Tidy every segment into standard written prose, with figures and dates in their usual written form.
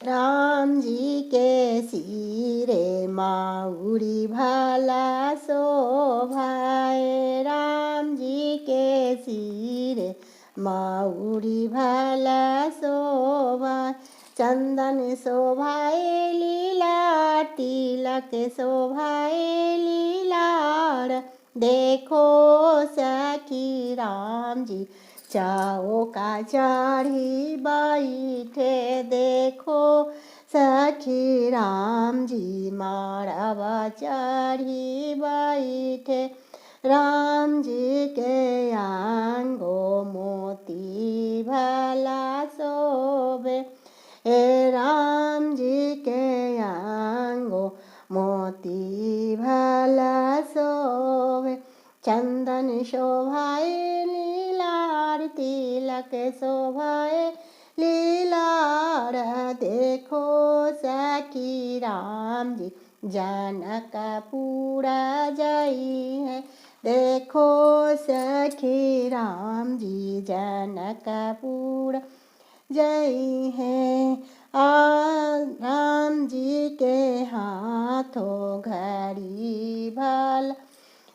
राम जी के सिरे माउरी भाला शोभाए। राम जी के सिरे माउरी भाला शोभाए। चंदन शोभाए लीलार, तिलक शोभाए लीलार। देखो सखी राम जी चौका चढ़ी बैठे। देखो सखी राम जी मड़वा चढ़ी बैठे। राम जी के आंगो मोती भला शोभे। हे राम जी के आंगो मोती भला शोभे। चंदन शोभाए लीलार, तिलक शोभाए लीलार। देखो सखी राम जी जनकपुर जई है। देखो सखी राम जी जनकपुर जई है। राम जी के हाथों घड़ी भला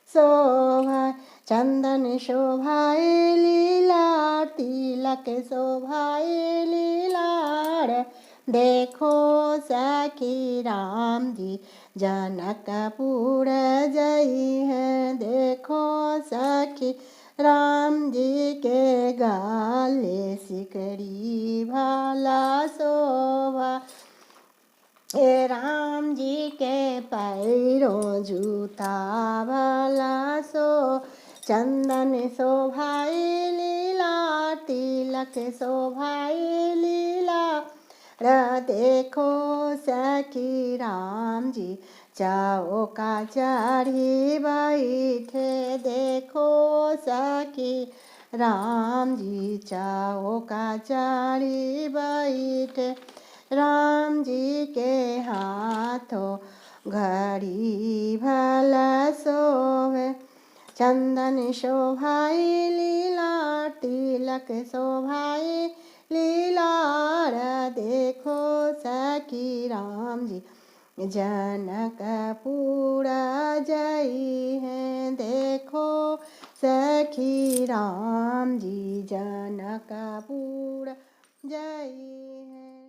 शोभा। चंदन शोभाए लीलार, तिलक शोभाए लीलार। देखो सखी राम जी जनकपुर जई है। देखो सखी राम जी के गाले सिकड़ी भला शोभा। हे राम जी के पैरों जूता भला शो। चंदन शोभाए लीला, तिलक शोभाए लीला। देखो सखी राम जी चौका चढ़ी बैठे। देखो सखी राम जी चौका चढ़ी बैठे। राम जी के हाथों घड़ी भला शोभे। चंदन शोभाए लीलार, तिलक शोभाए लीलार। देखो सखी राम जी जनकपुर जई है। देखो सखी राम जी जनकपुर जई है।